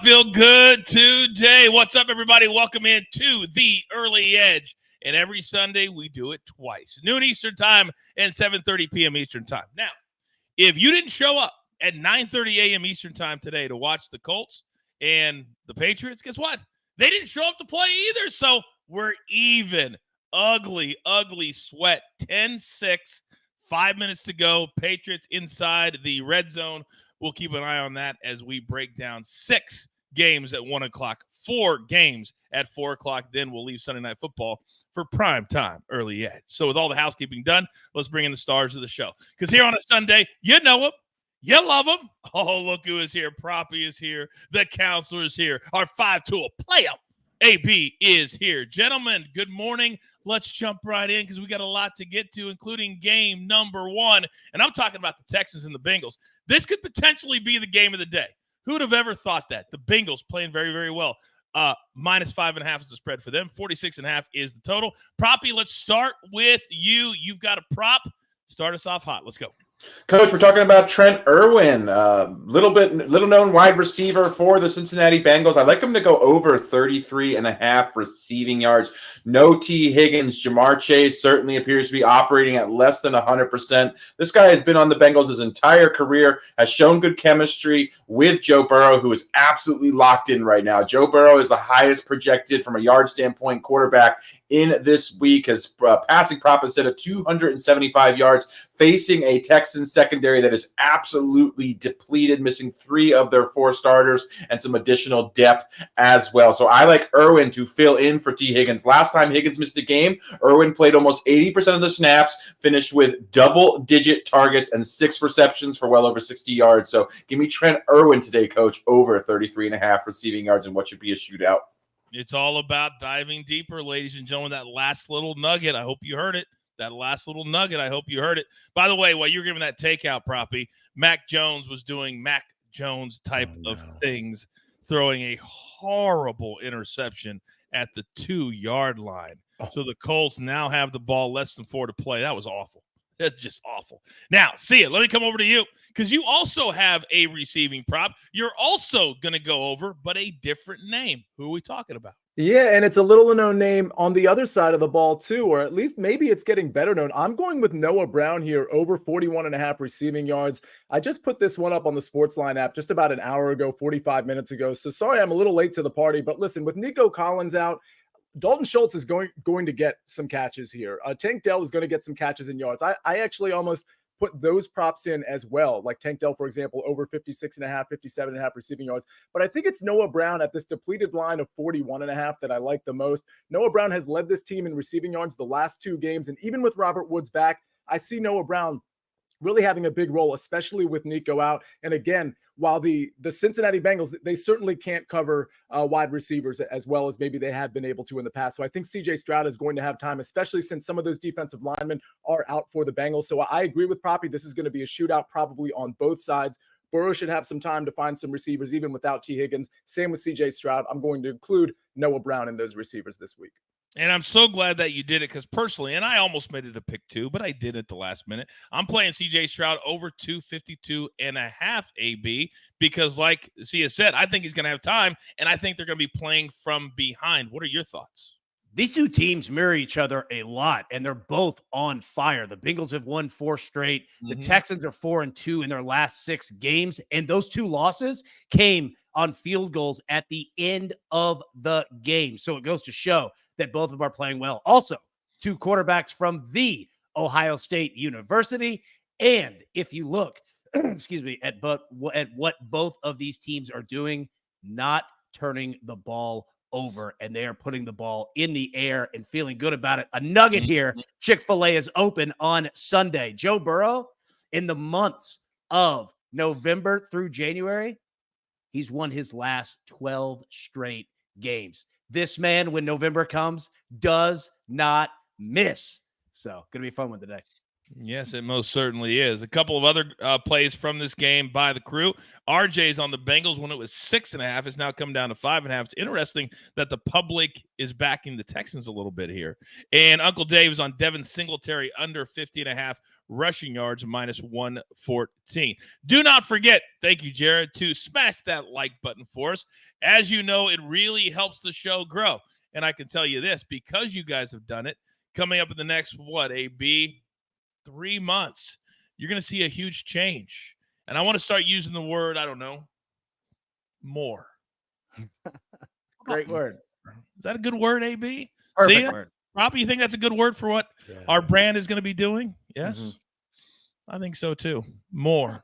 feel good today. What's up, everybody? Welcome in to the Early Edge. And every Sunday, we do it twice. Noon Eastern Time and 7:30 p.m. Eastern Time. Now, if you didn't show up at 9:30 a.m. Eastern Time today to watch the Colts and the Patriots, guess what? They didn't show up to play either, so we're even. Ugly sweat. 10-6, 5 minutes to go. Patriots inside the red zone. We'll keep an eye on that as we break down 6 games at 1 o'clock, 4 games at 4 o'clock. Then we'll leave Sunday Night Football for prime time, Early Edge. So with all the housekeeping done, let's bring in the stars of the show. Because here on a Sunday, you know them. You love them. Oh, look who is here. Proppy is here. The counselor is here. Our 5-tool player, AB, is here. Gentlemen, good morning. Let's jump right in because we got a lot to get to, including game number 1. And I'm talking about the Texans and the Bengals. This could potentially be the game of the day. Who would have ever thought that? The Bengals playing very, very well. Minus 5.5 is the spread for them. 46.5 is the total. Proppy, let's start with you. You've got a prop. Start us off hot. Let's go. Coach, we're talking about Trent Irwin, little known wide receiver for the Cincinnati Bengals. I'd like him to go over 33.5 receiving yards. No T. Higgins. Jamar Chase certainly appears to be operating at less than 100%. This guy has been on the Bengals his entire career, has shown good chemistry with Joe Burrow, who is absolutely locked in right now. Joe Burrow is the highest projected from a yard standpoint quarterback in this week. His passing prop is set at 275 yards, facing a Texans secondary that is absolutely depleted, missing 3 of their 4 starters and some additional depth as well. So I like Irwin to fill in for T. Higgins. Last time Higgins missed a game, Irwin played almost 80% of the snaps, finished with double-digit targets and 6 receptions for well over 60 yards. So give me Trent Irwin today, Coach, over 33.5 receiving yards in what should be a shootout. It's all about diving deeper, ladies and gentlemen. That last little nugget, I hope you heard it. That last little nugget, I hope you heard it. By the way, while you were giving that takeout, Proppy, Mac Jones was doing Mac Jones type of things, throwing a horrible interception at the 2-yard line. So the Colts now have the ball less than 4 to play. That was awful. That's just awful. Now, see it. Let me come over to you because you also have a receiving prop. You're also going to go over, but a different name. Who are we talking about? Yeah, and it's a little known name on the other side of the ball too, or at least maybe it's getting better known. I'm going with Noah Brown here, over 41.5 receiving yards. I just put this one up on the SportsLine app just about an hour ago, 45 minutes ago. So sorry I'm a little late to the party, but listen, with Nico Collins out, Dalton Schultz is going to get some catches here. Tank Dell is going to get some catches in yards. I actually almost put those props in as well, like Tank Dell, for example, over 56.5, 57.5 receiving yards. But I think it's Noah Brown at this depleted line of 41.5 that I like the most. Noah Brown has led this team in receiving yards the last 2 games, and even with Robert Woods back, I see Noah Brown really having a big role, especially with Nico out. And again, while the Cincinnati Bengals, they certainly can't cover wide receivers as well as maybe they have been able to in the past. So I think C.J. Stroud is going to have time, especially since some of those defensive linemen are out for the Bengals. So I agree with Proppy. This is going to be a shootout probably on both sides. Burrow should have some time to find some receivers, even without T. Higgins. Same with C.J. Stroud. I'm going to include Noah Brown in those receivers this week. And I'm so glad that you did it because personally, and I almost made it a pick 2, but I did it the last minute. I'm playing C.J. Stroud over 252.5 AB because like Cia said, I think he's going to have time, and I think they're going to be playing from behind. What are your thoughts? These 2 teams mirror each other a lot, and they're both on fire. The Bengals have won 4 straight. The Texans are 4-2 in their last 6 games, and those 2 losses came on field goals at the end of the game. So it goes to show that both of them are playing well. Also, 2 quarterbacks from the Ohio State University. And if you look, at what both of these teams are doing, not turning the ball over, and they are putting the ball in the air and feeling good about it. A nugget here. Chick-fil-A is open on Sunday. Joe Burrow, in the months of November through January, he's won his last 12 straight games. This man, when November comes, does not miss. So, going to be a fun one today. Yes, it most certainly is. A couple of other plays from this game by the crew. RJ's on the Bengals when it was 6.5. It's now come down to 5.5. It's interesting that the public is backing the Texans a little bit here. And Uncle Dave is on Devin Singletary under 50.5 rushing yards, minus 114. Do not forget, thank you, Jared, to smash that like button for us. As you know, it really helps the show grow. And I can tell you this, because you guys have done it, coming up in the next, AB? 3 months, you're going to see a huge change. And I want to start using the word, I don't know, more. Great word. Is that a good word, AB? Perfect word. Rob, you think that's a good word for what our brand is going to be doing? Yes? Mm-hmm. I think so too. More.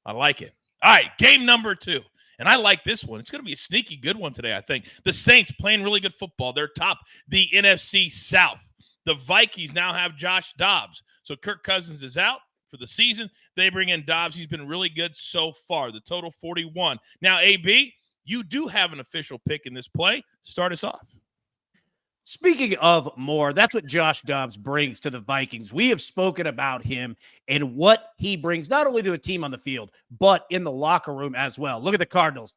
I like it. All right, game number 2. And I like this one. It's going to be a sneaky good one today, I think. The Saints playing really good football. They're top the NFC South. The Vikings now have Josh Dobbs. So Kirk Cousins is out for the season. They bring in Dobbs. He's been really good so far. The total 41. Now, AB, you do have an official pick in this play. Start us off. Speaking of more, that's what Josh Dobbs brings to the Vikings. We have spoken about him and what he brings not only to a team on the field, but in the locker room as well. Look at the Cardinals.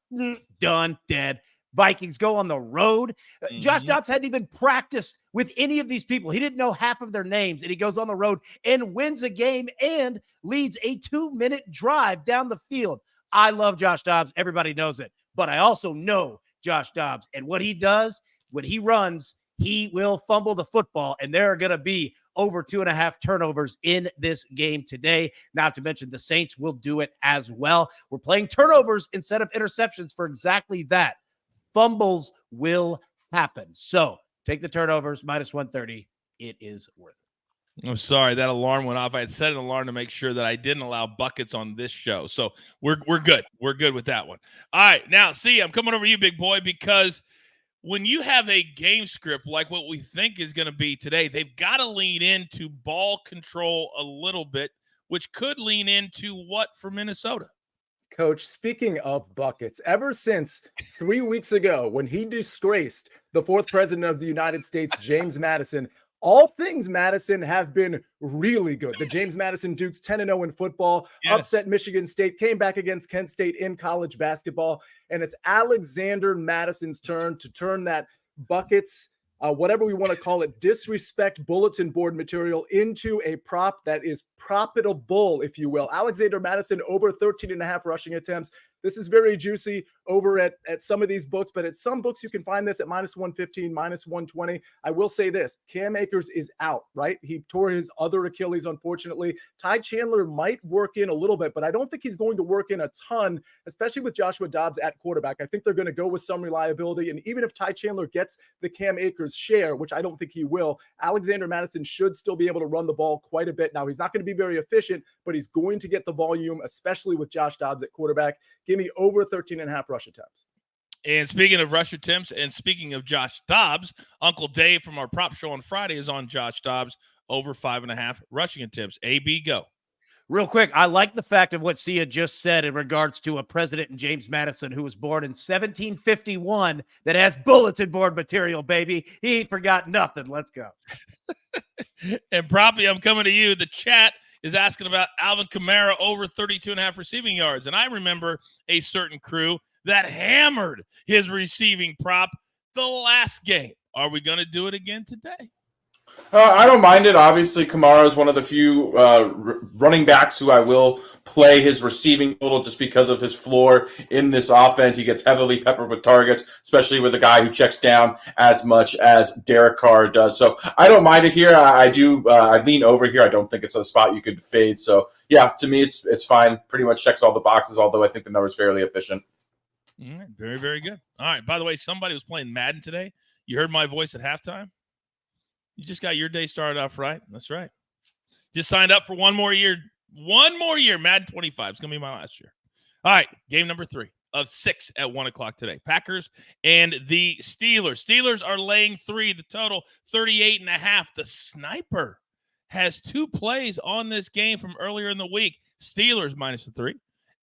Done, dead. Vikings go on the road. Josh Dobbs hadn't even practiced with any of these people. He didn't know half of their names, and he goes on the road and wins a game and leads a 2-minute drive down the field. I love Josh Dobbs. Everybody knows it. But I also know Josh Dobbs, and what he does when he runs, he will fumble the football, and there are going to be over 2.5 turnovers in this game today. Not to mention the Saints will do it as well. We're playing turnovers instead of interceptions for exactly that. Fumbles will happen. So take the turnovers, minus 130. It is worth it. I'm sorry, that alarm went off. I had set an alarm to make sure that I didn't allow buckets on this show. So we're good. We're good with that one. All right, now, see, I'm coming over to you, big boy, because when you have a game script like what we think is going to be today, they've got to lean into ball control a little bit, which could lean into what for Minnesota? Coach, speaking of buckets, ever since 3 weeks ago when he disgraced the 4th president of the United States, James Madison, all things Madison have been really good. The James Madison Dukes 10-0 in football, upset Michigan State, came back against Kent State in college basketball, and it's Alexander Madison's turn to turn that buckets, whatever we want to call it, disrespect bulletin board material into a prop that is profitable, if you will. Alexander Madison over 13.5 rushing attempts. This is very juicy over at some of these books, but at some books you can find this at minus 115, minus 120. I will say this, Cam Akers is out, right? He tore his other Achilles, unfortunately. Ty Chandler might work in a little bit, but I don't think he's going to work in a ton, especially with Joshua Dobbs at quarterback. I think they're going to go with some reliability, and even if Ty Chandler gets the Cam Akers share, which I don't think he will, Alexander Madison should still be able to run the ball quite a bit. Now, he's not going to be very efficient, but he's going to get the volume, especially with Josh Dobbs at quarterback. Give me over 13.5 rush attempts. And speaking of rush attempts and speaking of Josh Dobbs, Uncle Dave from our prop show on Friday is on Josh Dobbs over 5.5 rushing attempts. AB, go. Real quick, I like the fact of what Sia just said in regards to a president in James Madison who was born in 1751 that has bulletin board material, baby. He ain't forgot nothing. Let's go. And Proppy, I'm coming to you. The chat is asking about Alvin Kamara over 32.5 receiving yards. And I remember a certain crew that hammered his receiving prop the last game. Are we going to do it again today? I don't mind it. Obviously, Kamara is one of the few running backs who I will play his receiving total just because of his floor in this offense. He gets heavily peppered with targets, especially with a guy who checks down as much as Derek Carr does. So I don't mind it here. I lean over here. I don't think it's a spot you could fade. So, yeah, to me, it's fine. Pretty much checks all the boxes, although I think the number is fairly efficient. All right, very, very good. All right, by the way, somebody was playing Madden today. You heard my voice at halftime? You just got your day started off right. That's right. Just signed up for one more year. One more year. Madden 25. It's going to be my last year. All right. Game number 3 of 6 at 1 o'clock today. Packers and the Steelers. Steelers are laying 3. The total 38.5. The sniper has 2 plays on this game from earlier in the week. Steelers minus the 3.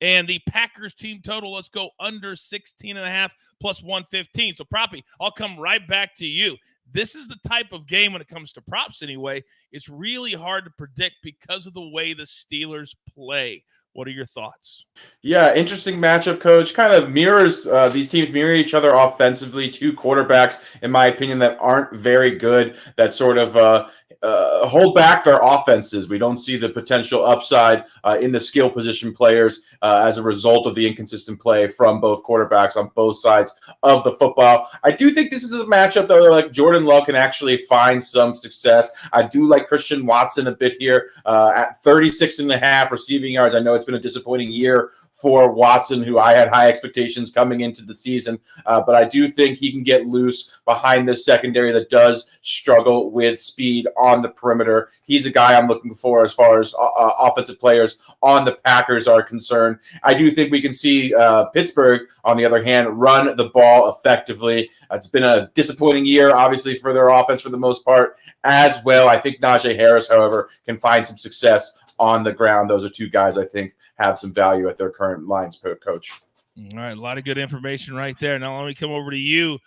And the Packers team total, let's go under 16.5 plus 115. So, Proppy, I'll come right back to you. this is the type of game when it comes to props anyway. It's really hard to predict because of the way the Steelers play. What are your thoughts? Yeah, interesting matchup, Coach. Kind of mirrors these teams mirror each other offensively. Two quarterbacks, in my opinion, that aren't very good. That sort of hold back their offenses. We don't see the potential upside in the skill position players as a result of the inconsistent play from both quarterbacks on both sides of the football. I do think this is a matchup though, like Jordan Love can actually find some success. I do like Christian Watson a bit here at 36.5 receiving yards. I know it's been a disappointing year for Watson, who I had high expectations coming into the season. But I do think he can get loose behind this secondary that does struggle with speed on the perimeter. He's a guy I'm looking for as far as offensive players on the Packers are concerned. I do think we can see Pittsburgh, on the other hand, run the ball effectively. It's been a disappointing year, obviously, for their offense for the most part as well. I think Najee Harris, however, can find some success on the ground. Those are two guys I think have some value at their current lines, Coach. All right, a lot of good information right there. Now let me come over to you,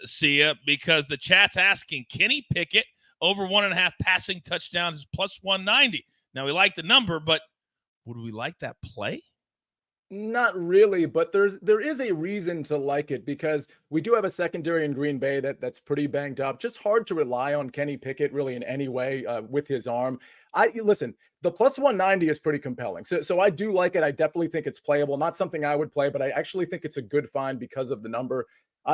Sia, because the chat's asking, Kenny Pickett over 1.5 passing touchdowns is plus 190. Now we like the number, but would we like that play? Not really, but there is a reason to like it because we do have a secondary in Green Bay that's pretty banged up. Just hard to rely on Kenny Pickett really in any way with his arm. Listen, the plus 190 is pretty compelling. So I do like it. I definitely think it's playable. Not something I would play, but I actually think it's a good find because of the number.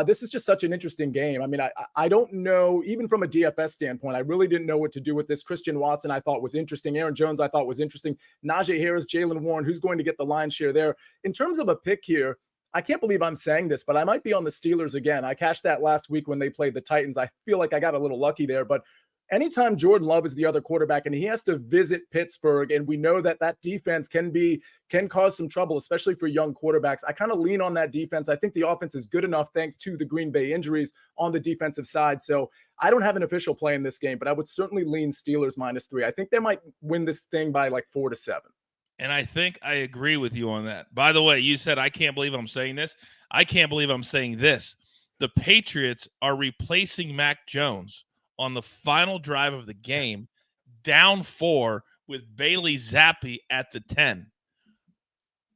This is just such an interesting game. I mean, I don't know, even from a DFS standpoint, I really didn't know what to do with this. Christian Watson, I thought was interesting. Aaron Jones, I thought was interesting. Najee Harris, Jaylen Warren, who's going to get the lion's share there? In terms of a pick here, I can't believe I'm saying this, but I might be on the Steelers again. I cashed that last week when they played the Titans. I feel like I got a little lucky there, but anytime Jordan Love is the other quarterback and he has to visit Pittsburgh, and we know that defense can cause some trouble, especially for young quarterbacks, I kind of lean on that defense. I think the offense is good enough thanks to the Green Bay injuries on the defensive side. So I don't have an official play in this game, but I would certainly lean Steelers -3. I think they might win this thing by like 4-7. And I think I agree with you on that. By the way, you said, I can't believe I'm saying this. I can't believe I'm saying this. The Patriots are replacing Mac Jones on the final drive of the game, down 4 with Bailey Zappi at the 10.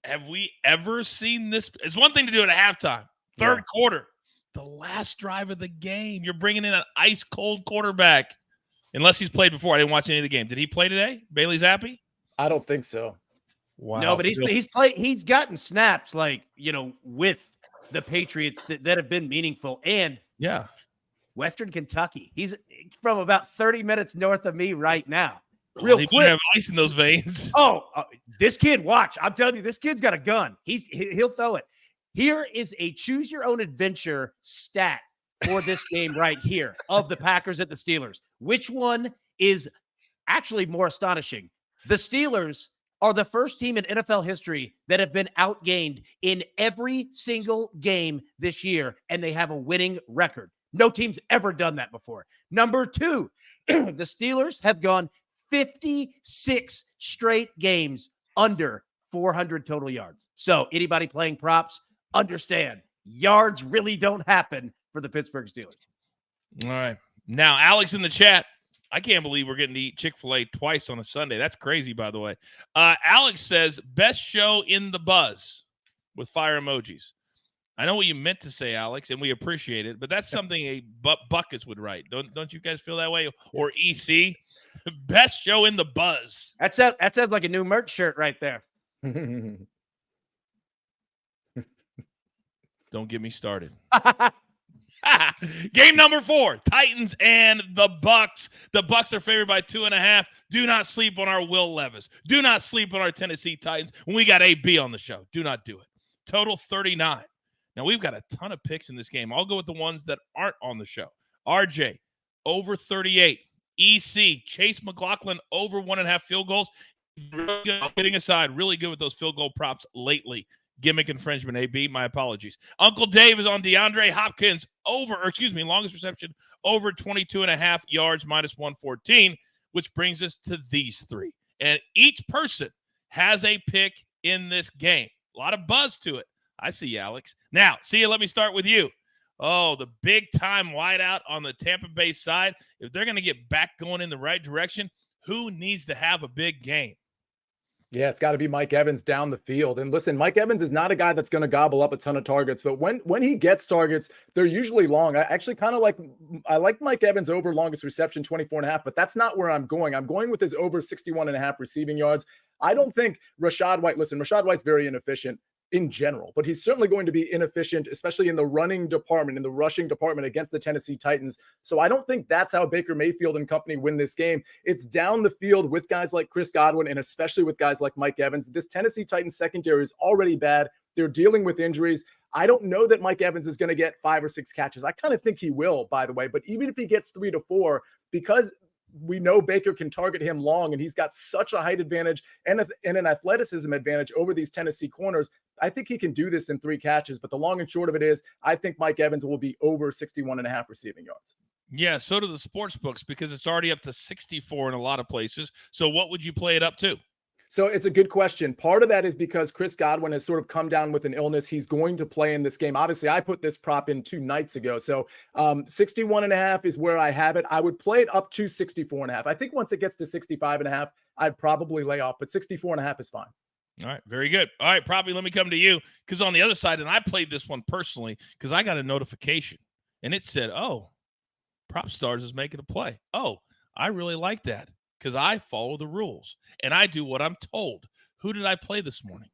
Have we ever seen this? It's one thing to do it at halftime, third quarter, the last drive of the game. You're bringing in an ice-cold quarterback, unless he's played before. I didn't watch any of the game. Did he play today, Bailey Zappi? I don't think so. Wow. No, but he's played. He's gotten snaps with the Patriots that have been meaningful. And Western Kentucky. He's from about 30 minutes north of me right now. Real quick. Have ice in those veins. This kid, watch. I'm telling you, this kid's got a gun. He'll throw it. Here is a choose your own adventure stat for this game right here of the Packers at the Steelers. Which one is actually more astonishing? The Steelers are the first team in NFL history that have been outgained in every single game this year, and they have a winning record. No team's ever done that before. Number 2, the Steelers have gone 56 straight games under 400 total yards. So anybody playing props, understand, yards really don't happen for the Pittsburgh Steelers. All right. Now, Alex in the chat, I can't believe we're getting to eat Chick-fil-A twice on a Sunday. That's crazy, by the way. Alex says, best show in the buzz with fire emojis. I know what you meant to say, Alex, and we appreciate it, but that's something a Buckets would write. Don't you guys feel that way? Or EC, best show in the buzz. That sounds like a new merch shirt right there. Don't get me started. Game number 4, Titans and the Bucks. The Bucks are favored by 2.5. Do not sleep on our Will Levis. Do not sleep on our Tennessee Titans. When we got AB on the show, do not do it. Total 39. Now, we've got a ton of picks in this game. I'll go with the ones that aren't on the show. RJ, over 38. EC, Chase McLaughlin, over 1.5 field goals. Really good, kidding aside, really good with those field goal props lately. Gimmick infringement, AB, my apologies. Uncle Dave is on DeAndre Hopkins, longest reception, over 22.5 yards, -114, which brings us to these 3. And each person has a pick in this game. A lot of buzz to it. I see you, Alex. Now, Sia, let me start with you. Oh, the big-time wideout on the Tampa Bay side. If they're going to get back going in the right direction, who needs to have a big game? Yeah, it's got to be Mike Evans down the field. And listen, Mike Evans is not a guy that's going to gobble up a ton of targets, but when he gets targets, they're usually long. I actually I like Mike Evans over longest reception, 24.5, but that's not where I'm going. I'm going with his over 61.5 receiving yards. I don't think Rachaad White's very inefficient in general, but he's certainly going to be inefficient, especially in the running department, in the rushing department against the Tennessee Titans. So I don't think that's how Baker Mayfield and company win this game. It's down the field with guys like Chris Godwin and especially with guys like Mike Evans. This Tennessee Titans secondary is already bad. They're dealing with injuries. I don't know that Mike Evans is going to get 5 or 6 catches. I kind of think he will, by the way, but even if he gets 3 to 4, because we know Baker can target him long, and he's got such a height advantage and an athleticism advantage over these Tennessee corners. I think he can do this in 3 catches, but the long and short of it is I think Mike Evans will be over 61.5 receiving yards. Yeah, so do the sports books because it's already up to 64 in a lot of places. So what would you play it up to? So it's a good question. Part of that is because Chris Godwin has sort of come down with an illness. He's going to play in this game. Obviously, I put this prop in 2 nights ago. So 61.5 is where I have it. I would play it up to 64.5. I think once it gets to 65.5, I'd probably lay off, but 64.5 is fine. All right, very good. All right, Proppy, let me come to you because on the other side, and I played this one personally because I got a notification, and it said, oh, PropStarz is making a play. Oh, I really like that because I follow the rules, and I do what I'm told. Who did I play this morning?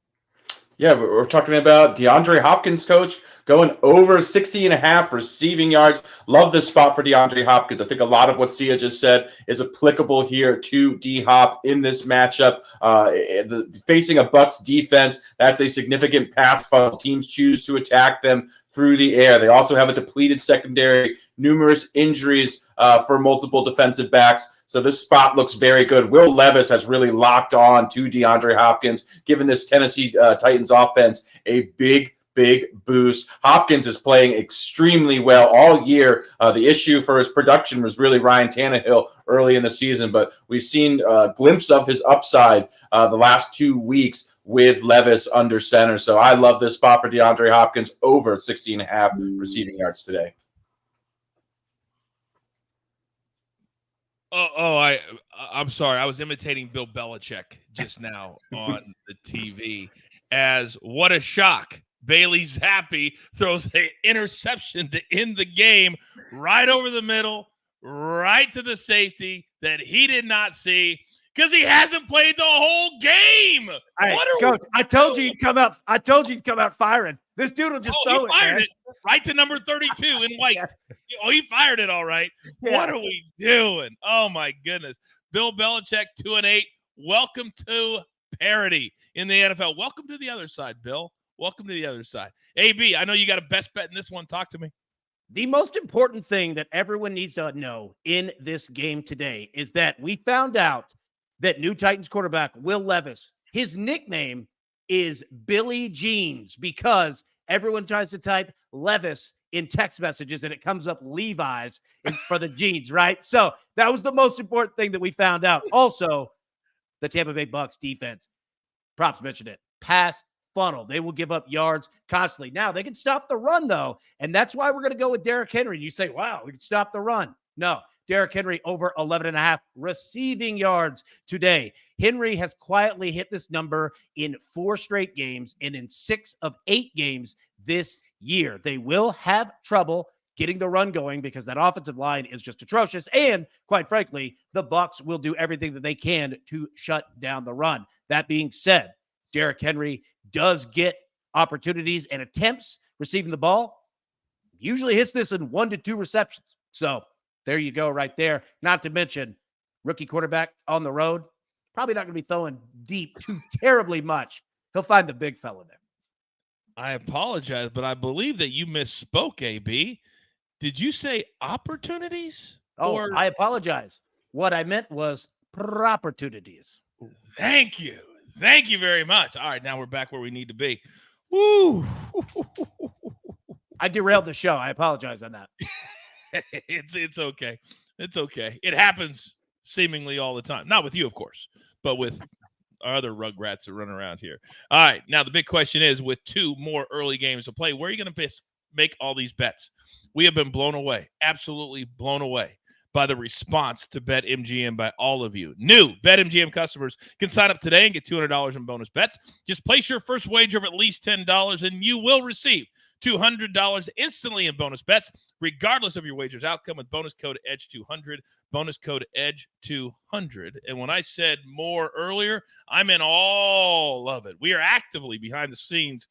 Yeah, we're talking about DeAndre Hopkins, coach, going over 60.5 receiving yards. Love this spot for DeAndre Hopkins. I think a lot of what Sia just said is applicable here to D-Hop in this matchup. Facing a Bucs defense, that's a significant pass funnel. Teams choose to attack them through the air. They also have a depleted secondary, numerous injuries for multiple defensive backs. So this spot looks very good. Will Levis has really locked on to DeAndre Hopkins, giving this Tennessee Titans offense a big boost. Hopkins is playing extremely well all year. The issue for his production was really Ryan Tannehill early in the season, but we've seen a glimpse of his upside the last 2 weeks with Levis under center. So I love this spot for DeAndre Hopkins over 60.5 receiving yards today. I'm sorry. I was imitating Bill Belichick just now on the TV as what a shock. Bailey Zappi throws an interception to end the game right over the middle, right to the safety that he did not see because he hasn't played the whole game. Coach, I told you he'd come out. I told you he'd come out firing. This dude will just throw it. He fired it right to number 32 in white. Oh, he fired it all right. Yeah. What are we doing? Oh my goodness. Bill Belichick 2-8. Welcome to parity in the NFL. Welcome to the other side, Bill. Welcome to the other side. AB, I know you got a best bet in this one. Talk to me. The most important thing that everyone needs to know in this game today is that we found out that new Titans quarterback Will Levis, his nickname is Billy Jeans because everyone tries to type Levis in text messages and it comes up Levi's for the jeans, right? So that was the most important thing that we found out. Also, the Tampa Bay Bucs defense, Props mentioned it, pass funnel. They will give up yards constantly. Now, they can stop the run, though, and that's why we're going to go with Derrick Henry. And you say, wow, we can stop the run. No, Derrick Henry over 11.5 receiving yards today. Henry has quietly hit this number in 4 straight games and in 6 of 8 games this year. They will have trouble getting the run going because that offensive line is just atrocious. And quite frankly, the Bucs will do everything that they can to shut down the run. That being said, Derrick Henry does get opportunities and attempts receiving the ball. Usually hits this in 1 to 2 receptions. So there you go right there. Not to mention rookie quarterback on the road. Probably not going to be throwing deep too terribly much. He'll find the big fella there. I apologize, but I believe that you misspoke, AB. Did you say opportunities? Oh, I apologize. What I meant was opportunities. Thank you. Thank you very much. All right, now we're back where we need to be. Woo! I derailed the show. I apologize on that. It's okay. It's okay. It happens seemingly all the time. Not with you, of course, but with our other rugrats that run around here. All right, now the big question is, with 2 more early games to play, where are you going to make all these bets. We have been blown away, absolutely blown away by the response to BetMGM by all of you. New BetMGM customers can sign up today and get $200 in bonus bets. Just place your first wager of at least $10 and you will receive $200 instantly in bonus bets, regardless of your wager's outcome, with bonus code EDGE200, bonus code EDGE200. And when I said more earlier, I meant all of it. We are actively behind the scenes.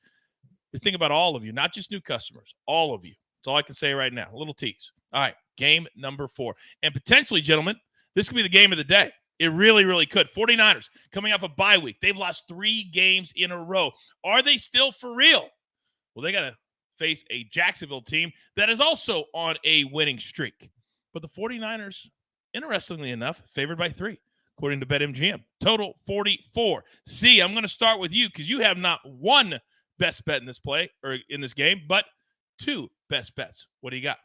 We think about all of you, not just new customers, all of you. That's all I can say right now. A little tease. All right, game number 4. And potentially, gentlemen, this could be the game of the day. It really, really could. 49ers coming off a bye week. They've lost 3 games in a row. Are they still for real? Well, they got to face a Jacksonville team that is also on a winning streak. But the 49ers, interestingly enough, favored by 3, according to BetMGM. Total 44. C, I'm going to start with you because you have not one best bet in this play or in this game, but 2 best bets. What do you got?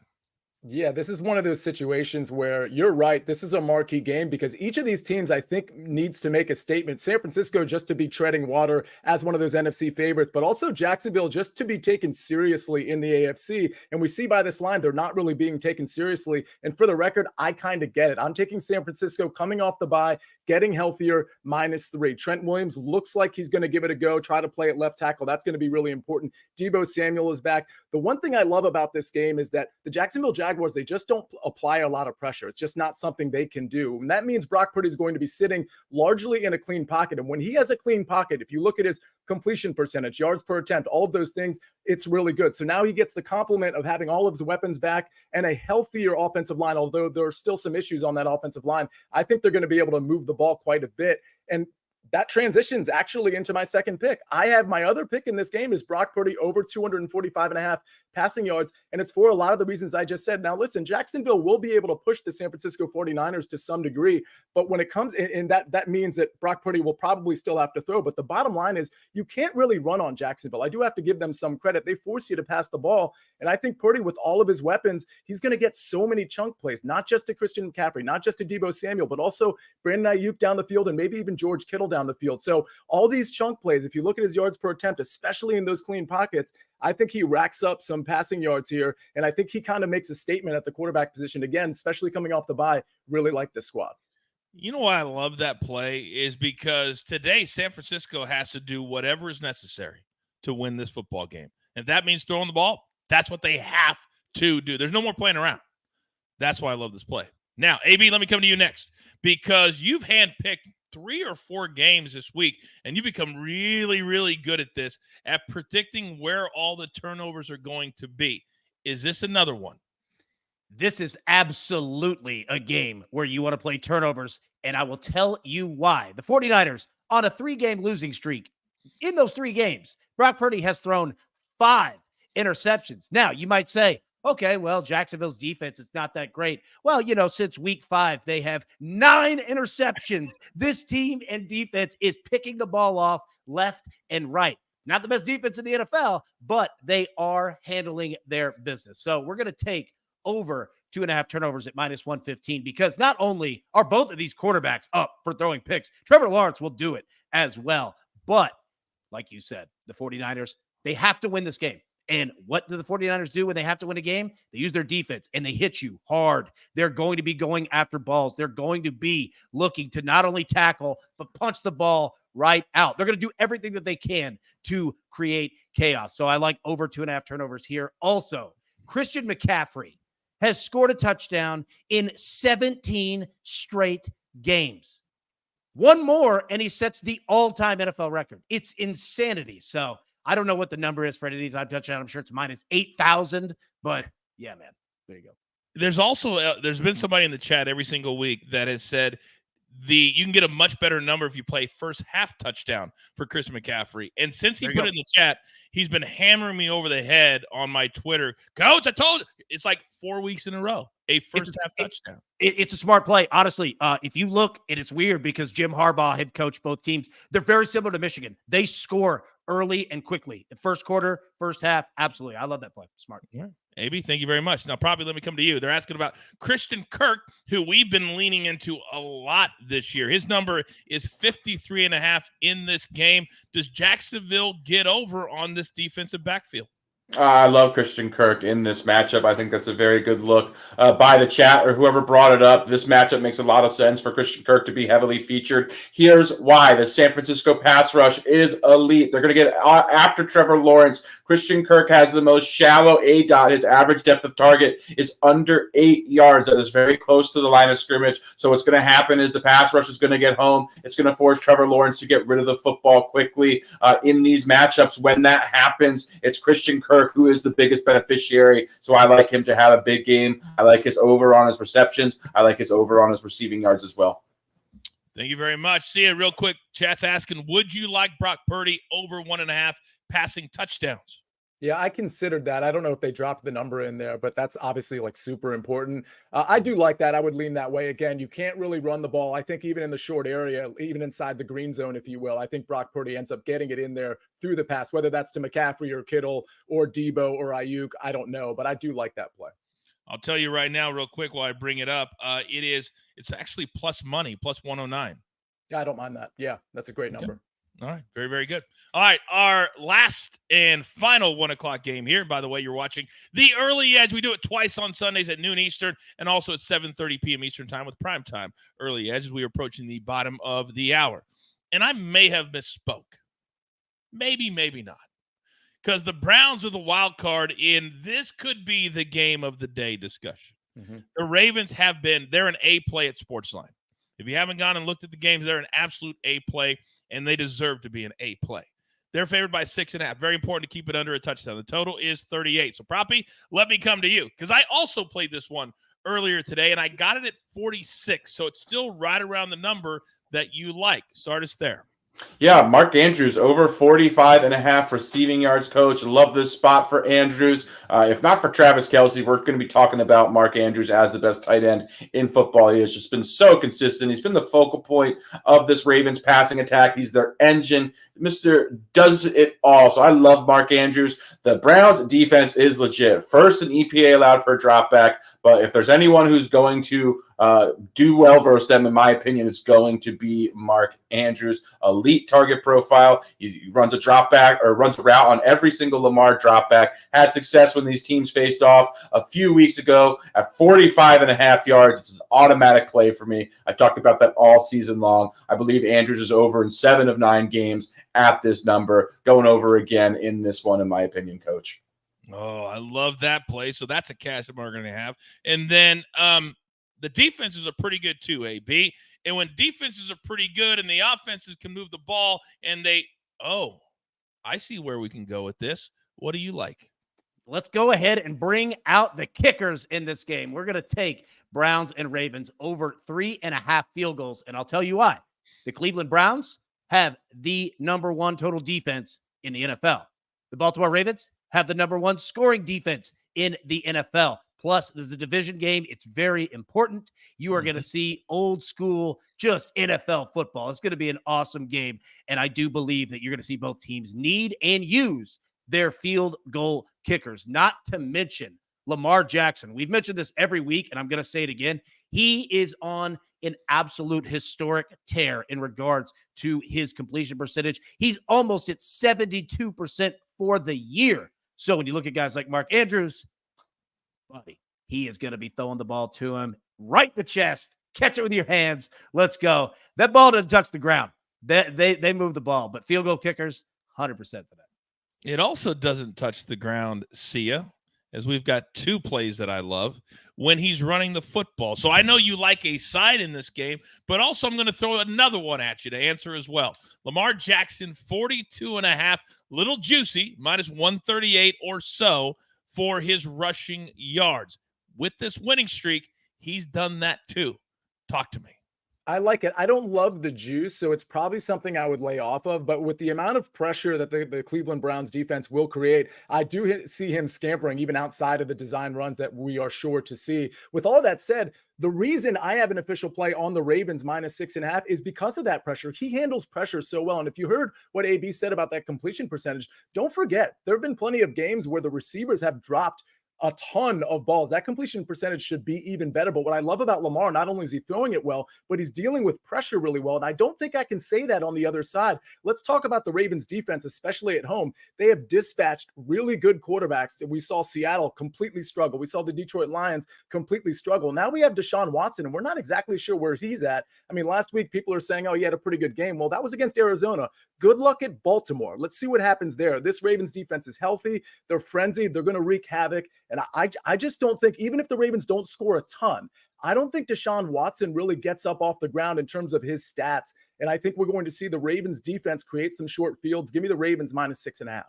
Yeah, this is one of those situations where you're right. This is a marquee game because each of these teams, I think, needs to make a statement. San Francisco just to be treading water as one of those NFC favorites, but also Jacksonville just to be taken seriously in the AFC. And we see by this line, they're not really being taken seriously. And for the record, I kind of get it. I'm taking San Francisco coming off the bye, getting healthier, -3. Trent Williams looks like he's going to give it a go, try to play at left tackle. That's going to be really important. Deebo Samuel is back. The one thing I love about this game is that the Jacksonville Jaguars, they just don't apply a lot of pressure. It's just not something they can do. And that means Brock Purdy is going to be sitting largely in a clean pocket. And when he has a clean pocket, if you look at his completion percentage, yards per attempt, all of those things, it's really good. So now he gets the compliment of having all of his weapons back and a healthier offensive line, although there are still some issues on that offensive line. I think they're going to be able to move the ball quite a bit. And that transitions actually into my second pick. I have my other pick in this game is Brock Purdy over 245.5 passing yards. And it's for a lot of the reasons I just said. Now, listen, Jacksonville will be able to push the San Francisco 49ers to some degree. But when it comes in that means that Brock Purdy will probably still have to throw. But the bottom line is you can't really run on Jacksonville. I do have to give them some credit. They force you to pass the ball. And I think Purdy, with all of his weapons, he's going to get so many chunk plays, not just to Christian McCaffrey, not just to Deebo Samuel, but also Brandon Ayuk down the field and maybe even George Kittle down the field. So all these chunk plays, if you look at his yards per attempt, especially in those clean pockets, I think he racks up some passing yards here. And I think he kind of makes a statement at the quarterback position again, especially coming off the bye. Really like this squad. You know why I love that play is because today San Francisco has to do whatever is necessary to win this football game. If that means throwing the ball, that's what they have to do. There's no more playing around. That's why I love this play. Now, AB, let me come to you next because you've handpicked 3 or 4 games this week, and you become really, really good at this, at predicting where all the turnovers are going to be. Is this another one? This is absolutely a game where you want to play turnovers, and I will tell you why. The 49ers on a 3-game losing streak. In those 3 games, Brock Purdy has thrown 5 interceptions. Now, you might say, okay, well, Jacksonville's defense is not that great. Well, you know, since week 5, they have 9 interceptions. This team and defense is picking the ball off left and right. Not the best defense in the NFL, but they are handling their business. So we're going to take over 2.5 turnovers at -115 because not only are both of these quarterbacks up for throwing picks, Trevor Lawrence will do it as well. But like you said, the 49ers, they have to win this game. And what do the 49ers do when they have to win a game? They use their defense and they hit you hard. They're going to be going after balls. They're going to be looking to not only tackle, but punch the ball right out. They're going to do everything that they can to create chaos. So I like over 2.5 turnovers here. Also, Christian McCaffrey has scored a touchdown in 17 straight games. One more, and he sets the all-time NFL record. It's insanity. So I don't know what the number is for any of these I've touched on. I'm sure it's -8,000, but yeah, man, there you go. There's also there's been somebody in the chat every single week that has said you can get a much better number if you play first half touchdown for Christian McCaffrey. And since he put it in the chat, he's been hammering me over the head on my Twitter. Coach, I told you, it's like 4 weeks in a row, a first half touchdown. It's a smart play. Honestly, if you look, and it's weird because Jim Harbaugh had coached both teams. They're very similar to Michigan. They score early and quickly. The first quarter, first half, absolutely. I love that play. Smart. Yeah. AB, thank you very much. Now, probably let me come to you. They're asking about Christian Kirk, who we've been leaning into a lot this year. His number is 53.5 in this game. Does Jacksonville get over on this defensive backfield? I love Christian Kirk in this matchup. I think that's a very good look by the chat or whoever brought it up. This matchup makes a lot of sense for Christian Kirk to be heavily featured. Here's why. The San Francisco pass rush is elite. They're going to get after Trevor Lawrence. Christian Kirk has the most shallow A-dot. His average depth of target is under 8 yards. That is very close to the line of scrimmage. So what's going to happen is the pass rush is going to get home. It's going to force Trevor Lawrence to get rid of the football quickly in these matchups. When that happens, it's Christian Kirk who is the biggest beneficiary. So I like him to have a big game. I like his over on his receptions. I like his over on his receiving yards as well. Thank you very much. See you real quick. Chat's asking, would you like Brock Purdy over 1.5 passing touchdowns? Yeah, I considered that. I don't know if they dropped the number in there, but that's obviously like super important. I do like that. I would lean that way. Again, you can't really run the ball. I think even in the short area, even inside the green zone, if you will, I think Brock Purdy ends up getting it in there through the pass, whether that's to McCaffrey or Kittle or Debo or Ayuk. I don't know, but I do like that play. I'll tell you right now real quick while I bring it up. It's actually plus money, plus 109. Yeah, I don't mind that. Yeah, that's a great number. All right. Very, very good. All right. Our last and final 1 o'clock game here. By the way, you're watching the Early Edge. We do it twice on Sundays at noon Eastern and also at 7:30 p.m. Eastern time with primetime Early Edge as we are approaching the bottom of the hour. And I may have misspoke. Maybe, maybe not. Because the Browns are the wild card, and this could be the game of the day discussion. Mm-hmm. The Ravens they're an A play at SportsLine. If you haven't gone and looked at the games, they're an absolute A play. And they deserve to be an A play. They're favored by 6.5. Very important to keep it under a touchdown. The total is 38. So, Proppy, let me come to you. Because I also played this one earlier today, and I got it at 46. So, it's still right around the number that you like. Start us there. Yeah, Mark Andrews, over 45.5 receiving yards, coach. Love this spot for Andrews. If not for Travis Kelce, we're going to be talking about Mark Andrews as the best tight end in football. He has just been so consistent. He's been the focal point of this Ravens passing attack. He's their engine. Mr. does it all. So I love Mark Andrews. The Browns defense is legit. First in EPA allowed per dropback. But if there's anyone who's going to do well versus them, in my opinion, it's going to be Mark Andrews. Elite target profile. He runs a dropback or runs a route on every single Lamar dropback. Had success when these teams faced off a few weeks ago at 45.5 yards. It's an automatic play for me. I talked about that all season long. I believe Andrews is over in 7 of 9 games at this number. Going over again in this one, in my opinion, coach. Oh, I love that play. So that's a cash that we're going to have. And then the defenses are pretty good too, AB. And when defenses are pretty good and the offenses can move the ball and I see where we can go with this. What do you like? Let's go ahead and bring out the kickers in this game. We're going to take Browns and Ravens over 3.5 field goals. And I'll tell you why. The Cleveland Browns have the number 1 total defense in the NFL. The Baltimore Ravens have the number 1 scoring defense in the NFL. Plus, this is a division game. It's very important. You are going to see old school, just NFL football. It's going to be an awesome game. And I do believe that you're going to see both teams need and use their field goal kickers, not to mention Lamar Jackson. We've mentioned this every week, and I'm going to say it again. He is on an absolute historic tear in regards to his completion percentage. He's almost at 72% for the year. So when you look at guys like Mark Andrews, buddy, he is going to be throwing the ball to him right in the chest. Catch it with your hands. Let's go. That ball didn't touch the ground. They move the ball, but field goal kickers, 100% for that. It also doesn't touch the ground, Sia, as we've got 2 plays that I love when he's running the football. So I know you like a side in this game, but also I'm going to throw another one at you to answer as well. Lamar Jackson, 42.5, little juicy, minus 138 or so for his rushing yards. With this winning streak, he's done that too. Talk to me. I like it. I don't love the juice, so it's probably something I would lay off of. But with the amount of pressure that the Cleveland Browns defense will create, I do see him scampering even outside of the design runs that we are sure to see. With all that said, the reason I have an official play on the Ravens minus 6.5 is because of that pressure. He handles pressure so well. And if you heard what AB said about that completion percentage, don't forget, there have been plenty of games where the receivers have dropped a ton of balls. That completion percentage should be even better. But what I love about Lamar, not only is he throwing it well, but he's dealing with pressure really well. And I don't think I can say that on the other side. Let's talk about the Ravens defense, especially at home. They have dispatched really good quarterbacks. We saw Seattle completely struggle. We saw the Detroit Lions completely struggle. Now we have Deshaun Watson, and we're not exactly sure where he's at. I mean, last week people are saying, oh, he had a pretty good game. Well, that was against Arizona. Good luck at Baltimore. Let's see what happens there. This Ravens defense is healthy. They're frenzied. They're going to wreak havoc. And I just don't think, even if the Ravens don't score a ton, I don't think Deshaun Watson really gets up off the ground in terms of his stats. And I think we're going to see the Ravens defense create some short fields. Give me the Ravens -6.5.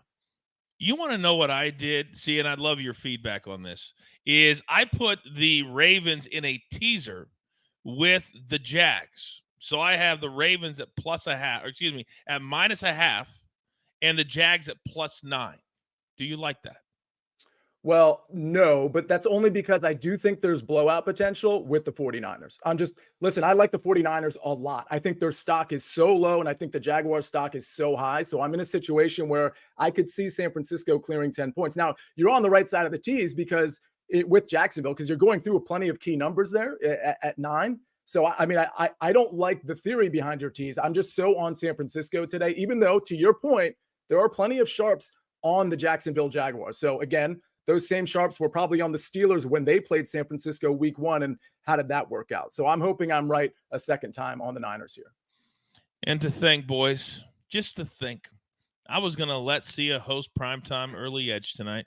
You want to know what I did? See, and I'd love your feedback on this, is I put the Ravens in a teaser with the Jags. So I have the Ravens at at -0.5, and the Jags at +9. Do you like that? Well, no, but that's only because I do think there's blowout potential with the 49ers. Listen, I like the 49ers a lot. I think their stock is so low, and I think the Jaguars stock is so high. So I'm in a situation where I could see San Francisco clearing 10 points. Now, you're on the right side of the tees with Jacksonville, because you're going through plenty of key numbers there at 9. So, I mean, I don't like the theory behind your tees. I'm just so on San Francisco today, even though, to your point, there are plenty of sharps on the Jacksonville Jaguars. So, again, those same sharps were probably on the Steelers when they played San Francisco week 1. And how did that work out? So I'm hoping I'm right a second time on the Niners here. And to think, boys, just to think, I was going to let Sia host Primetime Early Edge tonight.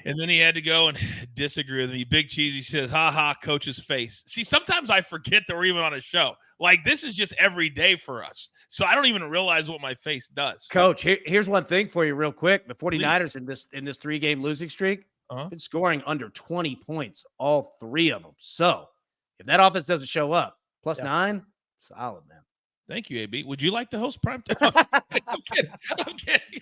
And then he had to go and disagree with me. Big Cheesy says, ha ha, coach's face. See, sometimes I forget that we're even on a show. Like, this is just every day for us. So I don't even realize what my face does. Coach, here's one thing for you real quick. The 49ers in this 3-game losing streak, been scoring under 20 points, all 3 of them. So if that offense doesn't show up, +9, solid, man. Thank you, AB. Would you like to host Primetime? I'm kidding.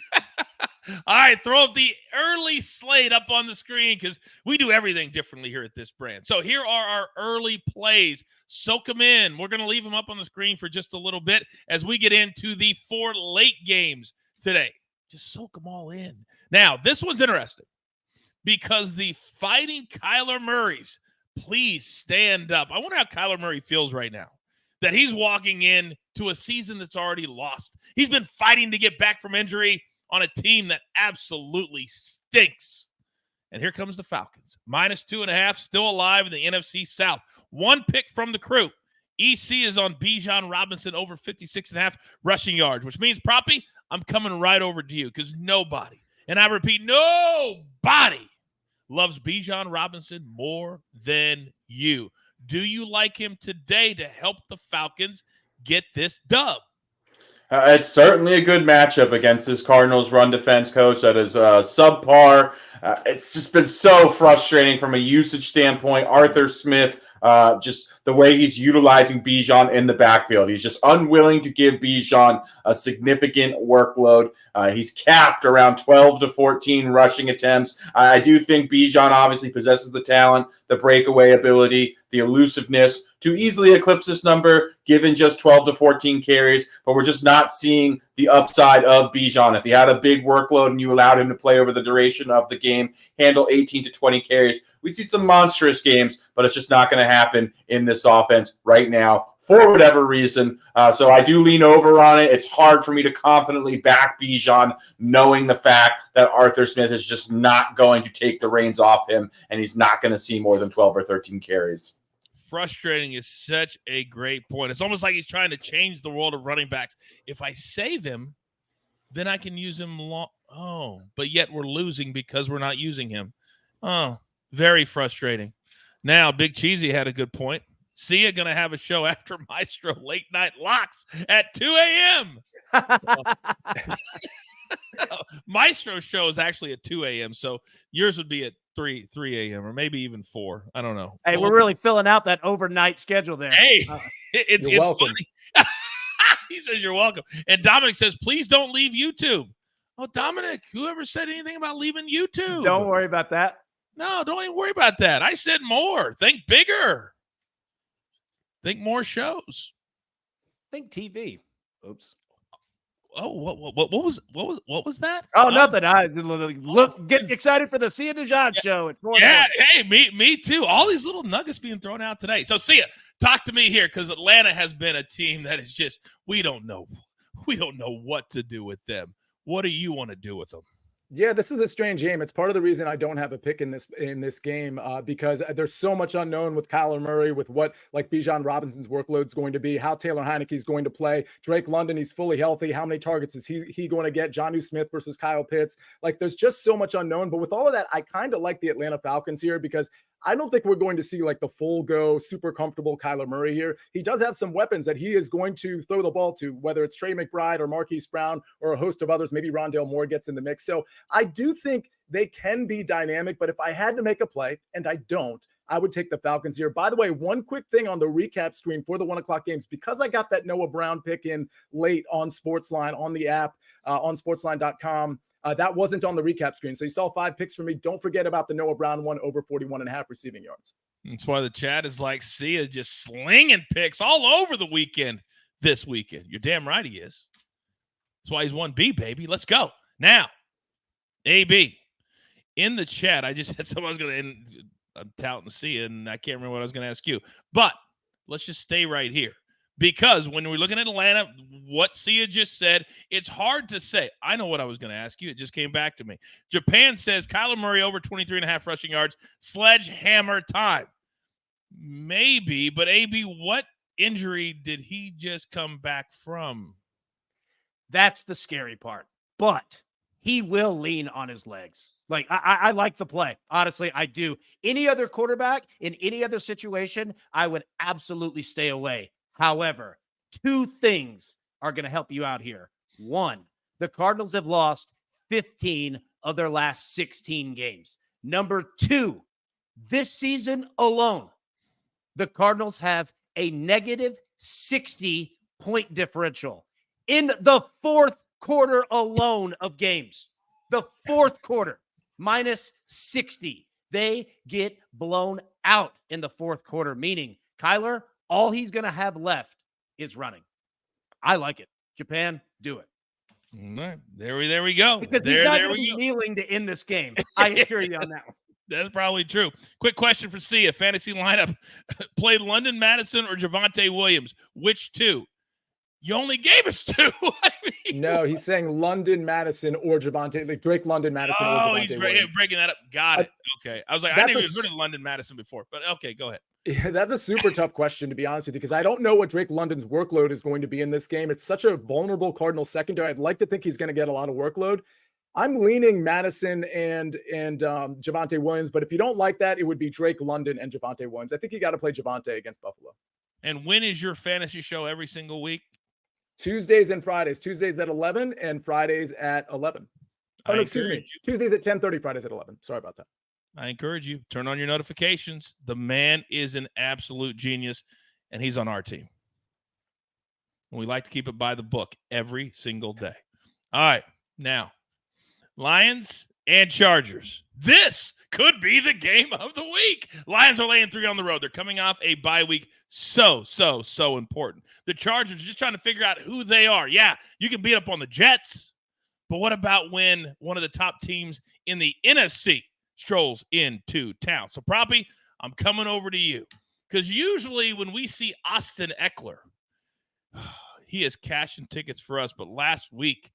All right, throw up the early slate up on the screen because we do everything differently here at this brand. So here are our early plays. Soak them in. We're going to leave them up on the screen for just a little bit as we get into the 4 late games today. Just soak them all in. Now, this one's interesting because the Fighting Kyler Murrays, please stand up. I wonder how Kyler Murray feels right now, that he's walking in to a season that's already lost. He's been fighting to get back from injury on a team that absolutely stinks. And here comes the Falcons. -2.5, still alive in the NFC South. 1 pick from the crew. EC is on Bijan Robinson over 56.5 rushing yards, which means, Proppy, I'm coming right over to you because nobody, and I repeat, nobody loves Bijan Robinson more than you. Do you like him today to help the Falcons get this dub? It's certainly a good matchup against this Cardinals run defense, coach. That is subpar. It's just been so frustrating from a usage standpoint. Arthur Smith, just the way he's utilizing Bijan in the backfield. He's just unwilling to give Bijan a significant workload. He's capped around 12 to 14 rushing attempts. I do think Bijan obviously possesses the talent, the breakaway ability, the elusiveness to easily eclipse this number given just 12 to 14 carries, but we're just not seeing the upside of Bijan. If he had a big workload and you allowed him to play over the duration of the game, handle 18 to 20 carries, we'd see some monstrous games, but it's just not going to happen in this offense right now for whatever reason. So I do lean over on it. It's hard for me to confidently back Bijan, knowing the fact that Arthur Smith is just not going to take the reins off him, and he's not going to see more than 12 or 13 carries. Frustrating is such a great point. It's almost like he's trying to change the world of running backs. If I save him, then I can use him long. Oh, but yet we're losing because we're not using him. Oh, very frustrating. Now, Big Cheesy had a good point. Sia going to have a show after Maestro Late Night Locks at 2 a.m. Maestro's show is actually at 2 a.m., so yours would be at 3 a.m. or maybe even 4. I don't know. Hey, we're really filling out that overnight schedule there. Hey, it's funny. He says you're welcome. And Dominic says, please don't leave YouTube. Oh, Dominic, whoever said anything about leaving YouTube? Don't worry about that. No, don't even worry about that. I said more. Think bigger. Think more shows. Think TV. Oops. what was that? Oh, nothing. I get excited for the Sia Nejad show at 4. Yeah, hey, me too. All these little nuggets being thrown out today. So Sia, talk to me here, because Atlanta has been a team that is just we don't know what to do with them. What do you want to do with them? Yeah, this is a strange game. It's part of the reason I don't have a pick in this game because there's so much unknown with Kyler Murray, with what like Bijan Robinson's workload is going to be, how Taylor Heineke's going to play. Drake London, he's fully healthy. How many targets is he going to get? Jonnu Smith versus Kyle Pitts. Like, there's just so much unknown. But with all of that, I kind of like the Atlanta Falcons here because I don't think we're going to see like the full go, super comfortable Kyler Murray here. He does have some weapons that he is going to throw the ball to, whether it's Trey McBride or Marquise Brown or a host of others. Maybe Rondale Moore gets in the mix. So I do think they can be dynamic, but if I had to make a play, and I don't, I would take the Falcons here. By the way, one quick thing on the recap screen for the 1 o'clock games, because I got that Noah Brown pick in late on SportsLine, on the app, on sportsline.com. That wasn't on the recap screen. So you saw 5 picks for me. Don't forget about the Noah Brown one, over 41.5 receiving yards. That's why the chat is like, Sia just slinging picks all over the weekend this weekend. You're damn right he is. That's why he's 1B, baby. Let's go. Now, AB, in the chat, I just had someone I was going to – I'm touting Sia, and I can't remember what I was going to ask you. But let's just stay right here. Because when we're looking at Atlanta, what Sia just said, it's hard to say. I know what I was going to ask you. It just came back to me. Japan says Kyler Murray over 23.5 rushing yards, sledgehammer time. Maybe, but AB, what injury did he just come back from? That's the scary part. But he will lean on his legs. Like, I like the play. Honestly, I do. Any other quarterback in any other situation, I would absolutely stay away. However, 2 things are going to help you out here. 1, the Cardinals have lost 15 of their last 16 games. Number 2, this season alone, the Cardinals have a negative 60-point differential in the 4th quarter alone of games. The 4th quarter, minus 60. They get blown out in the 4th quarter, meaning Kyler, all he's going to have left is running. I like it. Japan, do it. All right. There we go. Because he's not going to be kneeling to end this game. I assure you on that one. That's probably true. Quick question for Sia. Fantasy lineup. Played London Madison or Javonte Williams? Which 2? You only gave us 2. I mean, no, he's saying London Madison or Javonte, like Drake London Madison. Oh, he's breaking that up. Got it. Okay. I was like, I never heard of London Madison before, but okay, go ahead. Yeah, that's a super tough question, to be honest with you, because I don't know what Drake London's workload is going to be in this game. It's such a vulnerable Cardinals secondary. I'd like to think he's going to get a lot of workload. I'm leaning Madison and Javonte Williams, but if you don't like that, it would be Drake London and Javonte Williams. I think you got to play Javonte against Buffalo. And when is your fantasy show every single week? Tuesdays and Fridays. Tuesdays at 11 and Fridays at 11. Oh, no, excuse me. Tuesdays at 10:30, Fridays at 11. Sorry about that. I encourage you, turn on your notifications. The man is an absolute genius, and he's on our team. And we like to keep it by the book every single day. All right, now, Lions and Chargers. This could be the game of the week. Lions are laying 3 on the road. They're coming off a bye week. So important. The Chargers are just trying to figure out who they are. Yeah, you can beat up on the Jets, but what about when one of the top teams in the NFC strolls into town? So, Proppy, I'm coming over to you. Because usually when we see Austin Eckler, he is cashing tickets for us. But last week,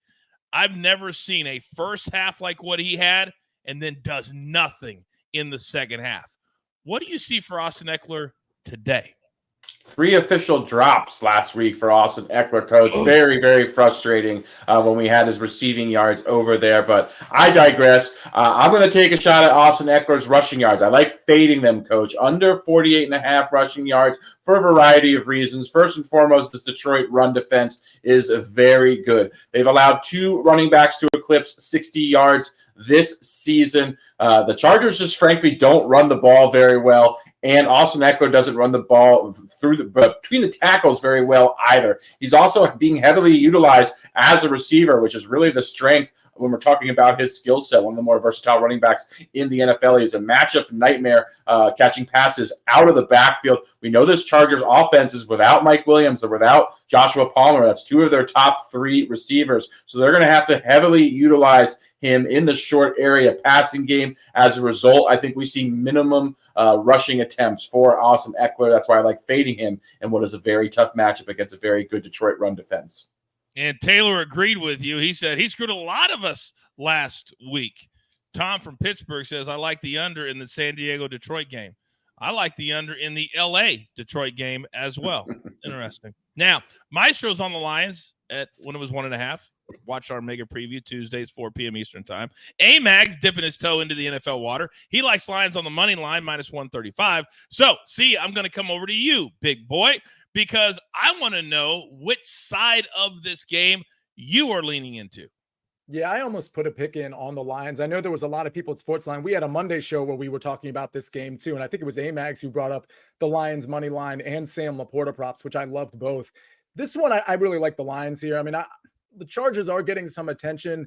I've never seen a first half like what he had and then does nothing in the second half. What do you see for Austin Eckler today? 3 official drops last week for Austin Eckler, coach. Very, very frustrating when we had his receiving yards over there. But I digress. I'm going to take a shot at Austin Eckler's rushing yards. I like fading them, coach. Under 48.5 rushing yards for a variety of reasons. First and foremost, this Detroit run defense is very good. They've allowed 2 running backs to eclipse 60 yards this season. The Chargers just frankly don't run the ball very well. And Austin Eckler doesn't run the ball between the tackles very well either. He's also being heavily utilized as a receiver, which is really the strength when we're talking about his skill set, one of the more versatile running backs in the NFL. He's a matchup nightmare, catching passes out of the backfield. We know this Chargers offense is without Mike Williams. They're without Joshua Palmer. That's two of their top three receivers. So they're going to have to heavily utilize him in the short area passing game. As a result, I think we see minimum rushing attempts for Austin Eckler. That's why I like fading him in what is a very tough matchup against a very good Detroit run defense. And Taylor agreed with you. He said he screwed a lot of us last week. Tom from Pittsburgh says, I like the under in the San Diego-Detroit game. I like the under in the L.A.-Detroit game as well. Interesting. Now, Maestro's on the Lions when it was 1.5. Watch our mega preview Tuesdays, 4 p.m. Eastern time. A-Mag's dipping his toe into the NFL water. He likes Lions on the money line, minus 135. So, I'm going to come over to you, big boy, because I want to know which side of this game you are leaning into. Yeah, I almost put a pick in on the Lions. I know there was a lot of people at SportsLine. We had a Monday show where we were talking about this game too, and I think it was A-Mags who brought up the Lions money line and Sam Laporta props, which I loved both. This one, I really like the Lions here. I mean, the Chargers are getting some attention.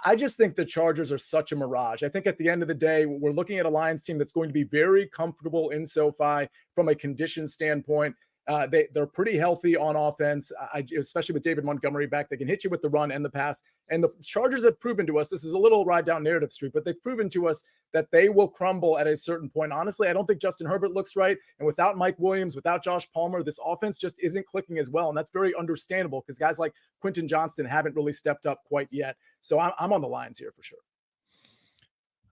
I just think the Chargers are such a mirage. I think at the end of the day, we're looking at a Lions team that's going to be very comfortable in SoFi from a condition standpoint. They're pretty healthy on offense, especially with David Montgomery back. They can hit you with the run and the pass. And the Chargers have proven to us, this is a little ride down narrative street, but they've proven to us that they will crumble at a certain point. Honestly, I don't think Justin Herbert looks right. And without Mike Williams, without Josh Palmer, this offense just isn't clicking as well. And that's very understandable because guys like Quentin Johnston haven't really stepped up quite yet. So I'm on the Lions here for sure.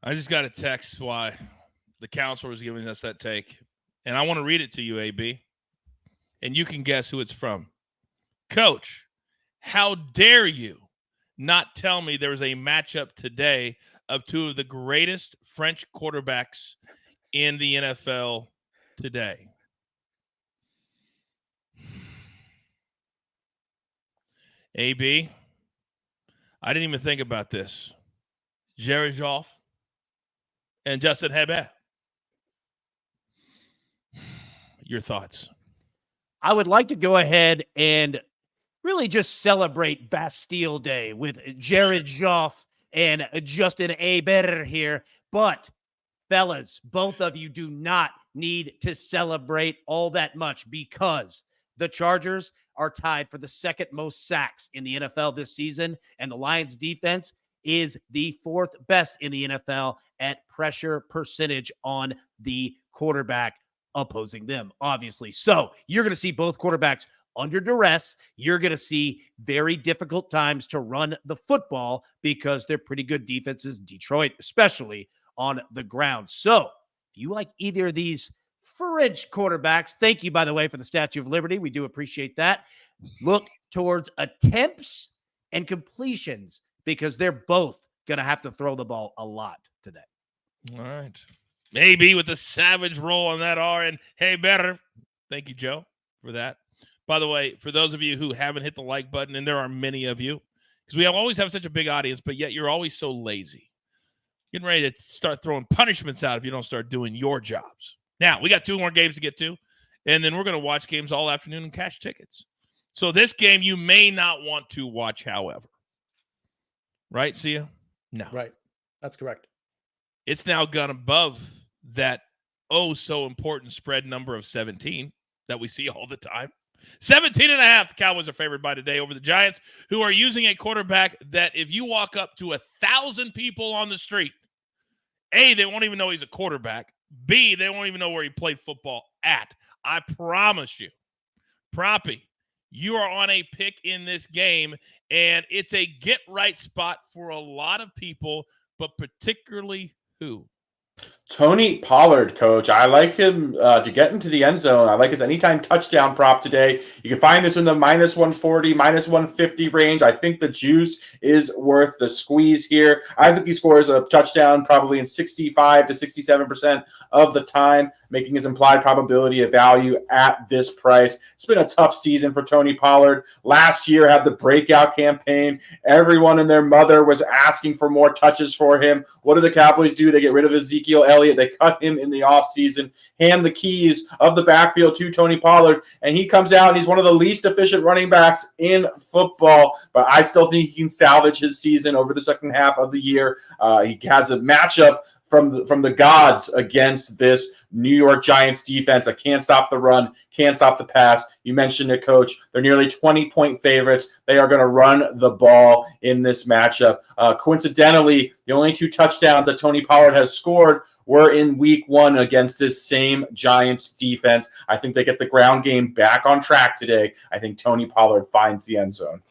I just got a text why the counselor was giving us that take. And I want to read it to you, AB. And you can guess who it's from. Coach, how dare you not tell me there was a matchup today of two of the greatest French quarterbacks in the NFL today? AB, I didn't even think about this. Jerry Joff and Justin Herbert. Your thoughts? I would like to go ahead and really just celebrate Bastille Day with Jared Goff and Justin Herbert here. But, fellas, both of you do not need to celebrate all that much because the Chargers are tied for the second most sacks in the NFL this season, and the Lions defense is the fourth best in the NFL at pressure percentage on the quarterback opposing them, obviously. So you're going to see both quarterbacks under duress. You're going to see very difficult times to run the football because they're pretty good defenses, Detroit, especially on the ground. So if you like either of these French quarterbacks, thank you, by the way, for the Statue of Liberty. We do appreciate that. Look towards attempts and completions because they're both going to have to throw the ball a lot today. All right. Maybe with the savage roll on that R. And hey, better. Thank you, Joe, for that. By the way, for those of you who haven't hit the like button, and there are many of you, because we always have such a big audience, but yet you're always so lazy. Getting ready to start throwing punishments out if you don't start doing your jobs. Now, we got 2 more games to get to, and then we're going to watch games all afternoon and cash tickets. So this game you may not want to watch, however. Right, Sia? No. Right. That's correct. It's now gone above that so important spread number of 17 that we see all the time. 17.5. The Cowboys are favored by today over the Giants, who are using a quarterback that if you walk up to 1,000 people on the street, A, they won't even know he's a quarterback. B, they won't even know where he played football at. I promise you. Proppy, you are on a pick in this game, and it's a get-right spot for a lot of people, but particularly who? Tony Pollard, coach. I like him to get into the end zone. I like his anytime touchdown prop today. You can find this in the minus 140, minus 150 range. I think the juice is worth the squeeze here. I think he scores a touchdown probably in 65 to 67% of the time, making his implied probability of value at this price. It's been a tough season for Tony Pollard. Last year had the breakout campaign. Everyone and their mother was asking for more touches for him. What do the Cowboys do? They get rid of Ezekiel Elliott. They cut him in the offseason, hand the keys of the backfield to Tony Pollard, and he comes out and he's one of the least efficient running backs in football. But I still think he can salvage his season over the second half of the year. He has a matchup from the gods against this New York Giants defense that can't stop the run, can't stop the pass. You mentioned it, Coach. They're nearly 20-point favorites. They are going to run the ball in this matchup. Coincidentally, the only 2 touchdowns that Tony Pollard has scored were in week 1 against this same Giants defense. I think they get the ground game back on track today. I think Tony Pollard finds the end zone.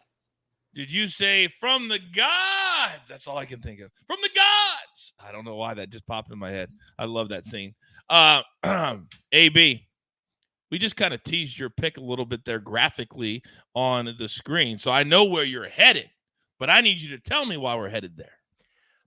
Did you say from the gods? That's all I can think of. From the gods. I don't know why that just popped in my head. I love that scene. AB, we just kind of teased your pick a little bit there graphically on the screen. So I know where you're headed, but I need you to tell me why we're headed there.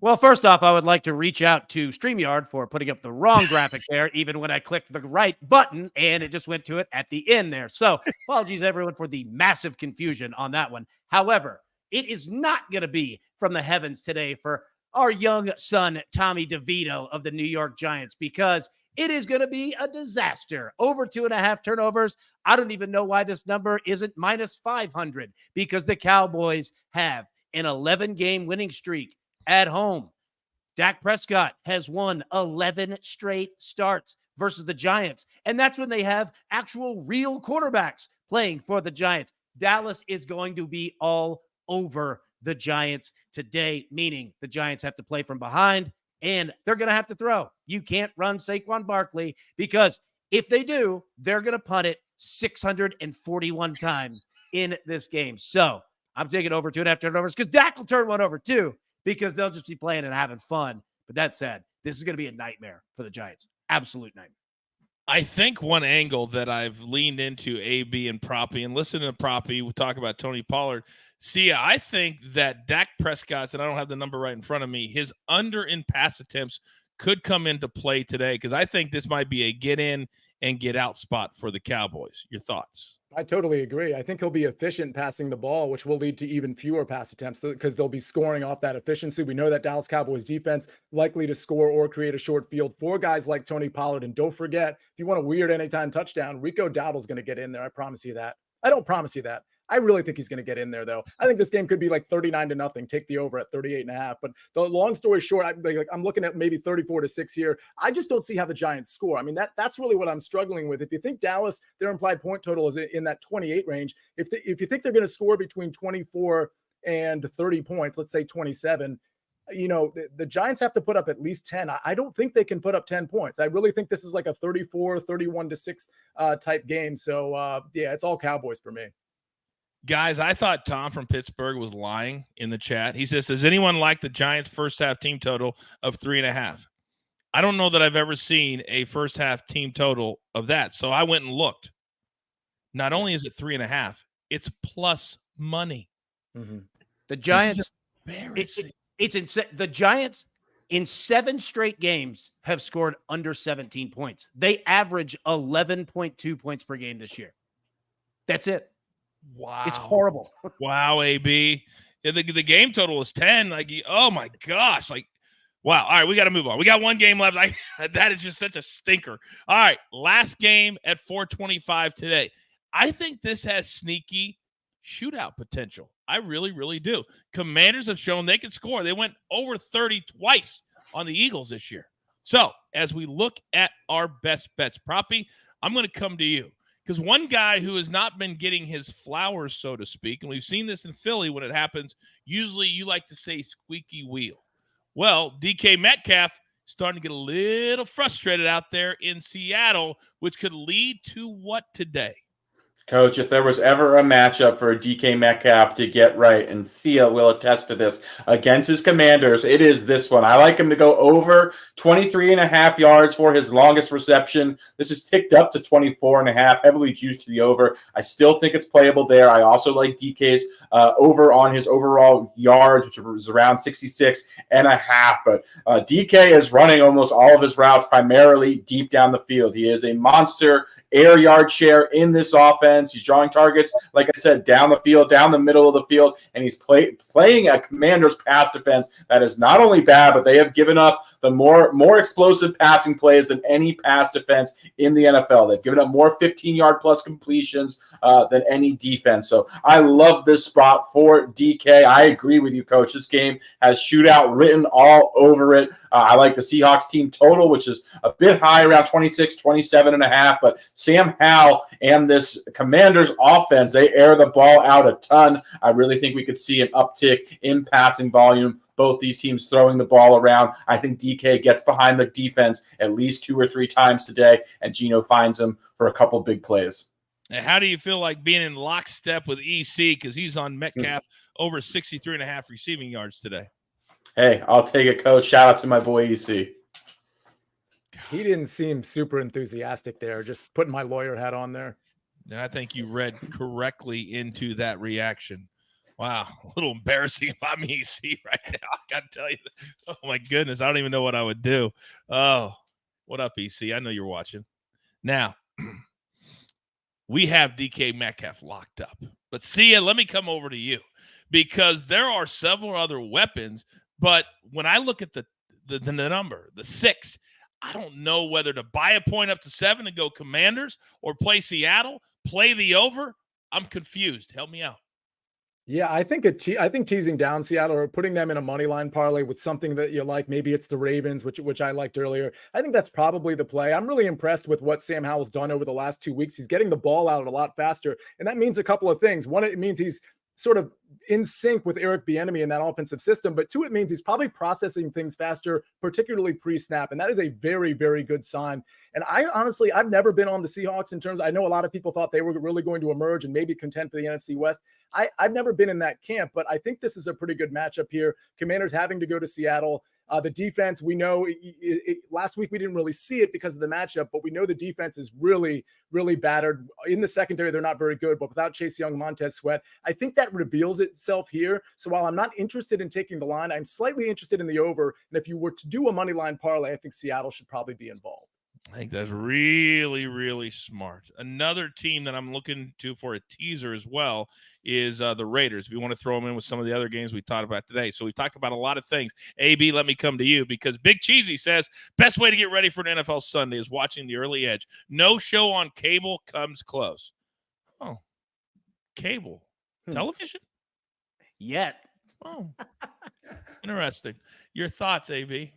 Well, first off, I would like to reach out to StreamYard for putting up the wrong graphic there, even when I clicked the right button, and it just went to it at the end there. So apologies, everyone, for the massive confusion on that one. However, it is not going to be from the heavens today for our young son, Tommy DeVito of the New York Giants, because it is going to be a disaster. Over 2.5 turnovers. I don't even know why this number isn't minus 500, because the Cowboys have an 11-game winning streak at home. Dak Prescott has won 11 straight starts versus the Giants, and that's when they have actual real quarterbacks playing for the Giants. Dallas is going to be all over the Giants today, meaning the Giants have to play from behind, and they're going to have to throw. You can't run Saquon Barkley, because if they do, they're going to punt it 641 times in this game. So I'm taking over 2.5 turnovers, because Dak will turn one over too, because they'll just be playing and having fun. But that said, this is going to be a nightmare for the Giants. Absolute nightmare. I think one angle that I've leaned into AB and Proppy, and listen to Proppy, we talk about Tony Pollard. See, I think that Dak Prescott's, and I don't have the number right in front of me, his under in pass attempts could come into play today, because I think this might be a get in and get out spot for the Cowboys. Your thoughts? I totally agree. I think he'll be efficient passing the ball, which will lead to even fewer pass attempts, because they'll be scoring off that efficiency. We know that Dallas Cowboys defense likely to score or create a short field for guys like Tony Pollard. And don't forget, if you want a weird anytime touchdown, Rico Dowdle's going to get in there. I promise you that. I don't promise you that. I really think he's going to get in there, though. I think this game could be like 39-0. Take the over at 38.5. But the long story short, I'm looking at maybe 34-6 here. I just don't see how the Giants score. I mean, that's really what I'm struggling with. If you think Dallas, their implied point total is in that 28 range. If you think they're going to score between 24 and 30 points, let's say 27, the Giants have to put up at least 10. I don't think they can put up 10 points. I really think this is like a 31-6 type game. So, yeah, it's all Cowboys for me. Guys, I thought Tom from Pittsburgh was lying in the chat. He says, does anyone like the Giants' first half team total of 3.5? I don't know that I've ever seen a first half team total of that. So I went and looked. Not only is it 3.5, it's plus money. Mm-hmm. The Giants, it's insane. The Giants in 7 straight games have scored under 17 points. They average 11.2 points per game this year. That's it. Wow. It's horrible. Wow, AB. The game total is 10. Like, oh my gosh. Like, wow. All right, we got to move on. We got one game left. That is just such a stinker. All right, last game at 4:25 today. I think this has sneaky shootout potential. I really, really do. Commanders have shown they can score. They went over 30 twice on the Eagles this year. So as we look at our best bets, Proppy, I'm going to come to you. Because one guy who has not been getting his flowers, so to speak, and we've seen this in Philly when it happens, usually you like to say squeaky wheel. Well, DK Metcalf starting to get a little frustrated out there in Seattle, which could lead to what today? Coach, if there was ever a matchup for a DK Metcalf to get right, and Sia will attest to this, against his Commanders, it is this one. I like him to go over 23.5 yards for his longest reception. This is ticked up to 24.5, heavily juiced to the over. I still think it's playable there. I also like DK's over on his overall yards, which was around 66.5. But DK is running almost all of his routes primarily deep down the field. He is a monster air yard share in this offense. offense. He's drawing targets, like I said, down the field, down the middle of the field, and he's playing a Commanders pass defense that is not only bad, but they have given up the more explosive passing plays than any pass defense in the NFL. They've given up more 15-yard plus completions than any defense. So I love this spot for DK. I agree with you, Coach. This game has shootout written all over it. I like the Seahawks team total, which is a bit high, around 26, 27.5. But Sam Howell and this Commanders offense, they air the ball out a ton. I really think we could see an uptick in passing volume. Both these teams throwing the ball around. I think DK gets behind the defense at least 2 or 3 times today, and Geno finds him for a couple big plays. Now, how do you feel like being in lockstep with EC, because he's on Metcalf over 63.5 receiving yards today? Hey, I'll take it, Coach. Shout out to my boy EC. He didn't seem super enthusiastic there, just putting my lawyer hat on there. And I think you read correctly into that reaction. Wow, a little embarrassing if I'm EC right now. I got to tell you. Oh, my goodness. I don't even know what I would do. Oh, what up, EC? I know you're watching. Now, we have DK Metcalf locked up. But Sia, let me come over to you, because there are several other weapons. But when I look at the number, the 6, I don't know whether to buy a point up to 7 and go Commanders or play Seattle, play the over. I'm confused. Help me out. Yeah, I think teasing down Seattle or putting them in a money line parlay with something that you like, maybe it's the Ravens, which I liked earlier. I think that's probably the play. I'm really impressed with what Sam Howell's done over the last 2 weeks. He's getting the ball out a lot faster, and that means a couple of things. One, it means he's sort of in sync with Eric Bieniemy in that offensive system. But 2, it means he's probably processing things faster, particularly pre-snap. And that is a very, very good sign. And I've never been on the Seahawks in terms, I know a lot of people thought they were really going to emerge and maybe contend for the NFC West. I've never been in that camp, but I think this is a pretty good matchup here. Commanders having to go to Seattle. The defense, we know last week we didn't really see it because of the matchup, but we know the defense is really, really battered. In the secondary, they're not very good, but without Chase Young, Montez Sweat, I think that reveals itself here. So while I'm not interested in taking the line, I'm slightly interested in the over. And if you were to do a money line parlay, I think Seattle should probably be involved. I think that's really, really smart. Another team that I'm looking to for a teaser as well is the Raiders, if you want to throw them in with some of the other games we talked about today. So we've talked about a lot of things. AB, let me come to you, because Big Cheesy says best way to get ready for an NFL Sunday is watching the early edge. No show on cable comes close. Oh, cable. Television? Yet. Oh, interesting. Your thoughts, AB?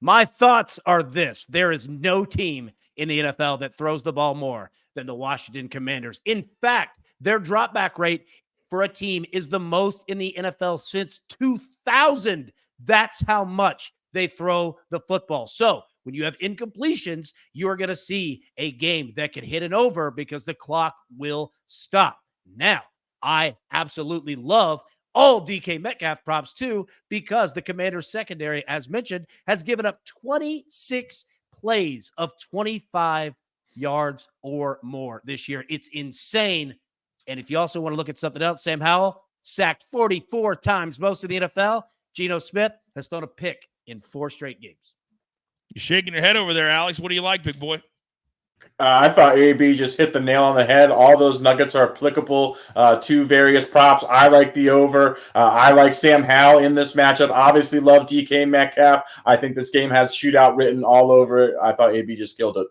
My thoughts are this. There is no team in the NFL that throws the ball more than the Washington Commanders. In fact, their dropback rate for a team is the most in the NFL since 2000. That's how much they throw the football. So when you have incompletions, you are going to see a game that can hit an over because the clock will stop. Now, I absolutely love all DK Metcalf props too, because the Commanders secondary, as mentioned, has given up 26 plays of 25 yards or more this year. It's insane. And if you also want to look at something else, Sam Howell sacked 44 times, most of the NFL. Geno Smith has thrown a pick in 4 straight games. You're shaking your head over there, Alex. What do you like, big boy? I thought AB just hit the nail on the head. All those nuggets are applicable to various props. I like the over. I like Sam Howell in this matchup. Obviously love DK Metcalf. I think this game has shootout written all over it. I thought AB just killed it.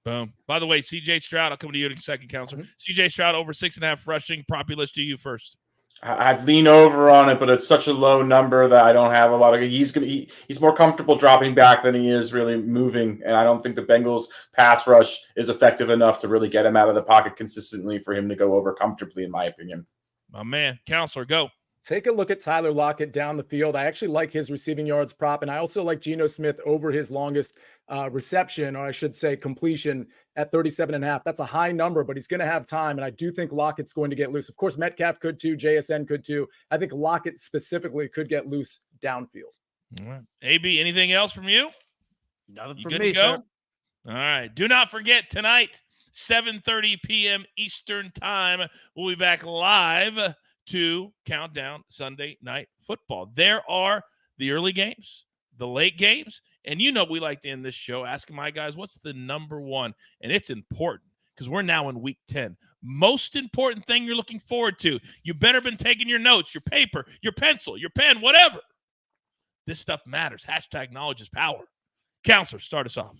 Boom. By the way, CJ Stroud, I'll come to you in a second, counselor. CJ Stroud over 6.5 rushing. Proppy, let's do you first. I'd lean over on it, but it's such a low number that I don't have a lot of. He's more comfortable dropping back than he is really moving, and I don't think the Bengals pass rush is effective enough to really get him out of the pocket consistently for him to go over comfortably, in my opinion. My man, counselor, go. Take a look at Tyler Lockett down the field. I actually like his receiving yards prop, and I also like Geno Smith over his longest reception, or I should say completion, at 37.5. That's a high number, but he's going to have time, and I do think Lockett's going to get loose. Of course, Metcalf could too. JSN could too. I think Lockett specifically could get loose downfield. All right. AB, anything else from you? Nothing You from good me, to go? sir. All right. Do not forget, tonight, 7:30 p.m. Eastern Time, we'll be back live to count down Sunday Night Football. There are the early games, the late games, and you know we like to end this show asking my guys, what's the number one? And it's important because we're now in week 10. most important thing you're looking forward to. You better been taking your notes, your paper, your pencil, your pen, whatever. This stuff matters. Hashtag knowledge is power. Counselor, start us off.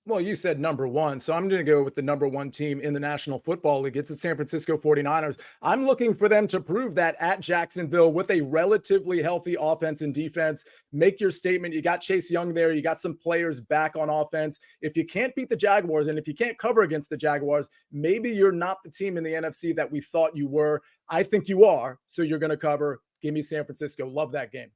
Well, you said number one, so I'm going to go with the number one team in the National Football League. It's the San Francisco 49ers. I'm looking for them to prove that at Jacksonville with a relatively healthy offense and defense. Make your statement. You got Chase Young there. You got some players back on offense. If you can't beat the Jaguars and if you can't cover against the Jaguars, maybe you're not the team in the NFC that we thought you were. I think you are, so you're going to cover. Give me San Francisco. Love that game.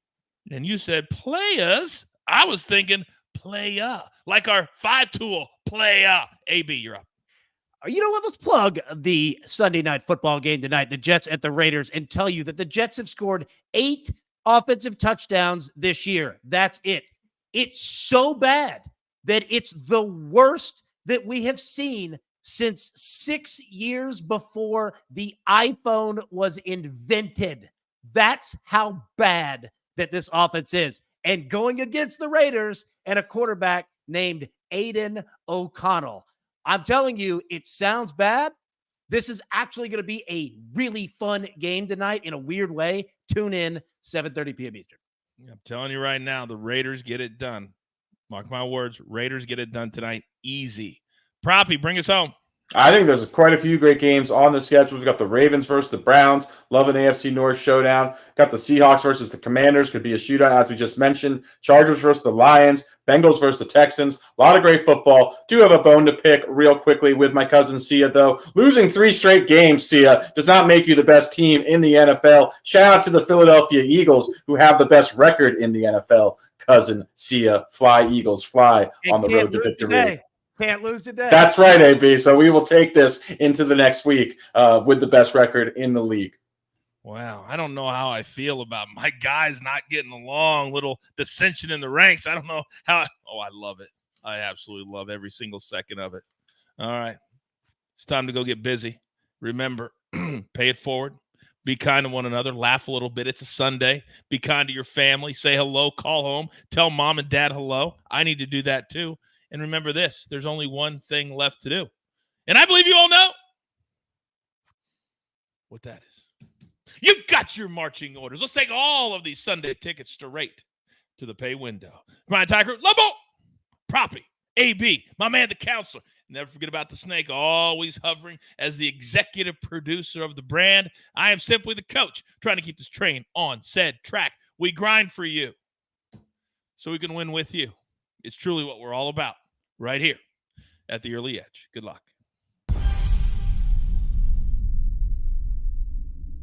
And you said players. I was thinking playa, like our 5-tool playa. AB, you're up. You know what? Let's plug the Sunday night football game tonight, the Jets at the Raiders, and tell you that the Jets have scored 8 offensive touchdowns this year. That's it. It's so bad that it's the worst that we have seen since 6 years before the iPhone was invented. That's how bad that this offense is. And going against the Raiders and a quarterback named Aiden O'Connell. I'm telling you, it sounds bad. This is actually going to be a really fun game tonight in a weird way. Tune in, 7:30 p.m. Eastern. I'm telling you right now, the Raiders get it done. Mark my words, Raiders get it done tonight. Easy. Proppy, bring us home. I think there's quite a few great games on the schedule. We've got the Ravens versus the Browns. Love an AFC North showdown. Got the Seahawks versus the Commanders. Could be a shootout, as we just mentioned. Chargers versus the Lions. Bengals versus the Texans. A lot of great football. Do have a bone to pick real quickly with my cousin Sia, though. Losing 3 straight games, Sia, does not make you the best team in the NFL. Shout out to the Philadelphia Eagles, who have the best record in the NFL. Cousin Sia, fly Eagles, fly on the road to victory. Today. Can't lose today. That's right, AB. So we will take this into the next week with the best record in the league. Wow. I don't know how I feel about my guys not getting along, little dissension in the ranks. I don't know how. I love it. I absolutely love every single second of it. All right. It's time to go get busy. Remember, pay it forward. Be kind to one another. Laugh a little bit. It's a Sunday. Be kind to your family. Say hello. Call home. Tell mom and dad hello. I need to do that too. And remember this, there's only one thing left to do. And I believe you all know what that is. You've got your marching orders. Let's take all of these Sunday tickets straight to the pay window. Brian Tiger, Lobo, Proppy, AB, my man, the counselor. Never forget about the snake, always hovering as the executive producer of the brand. I am simply the coach, trying to keep this train on said track. We grind for you so we can win with you. It's truly what we're all about right here at the Early Edge. Good luck.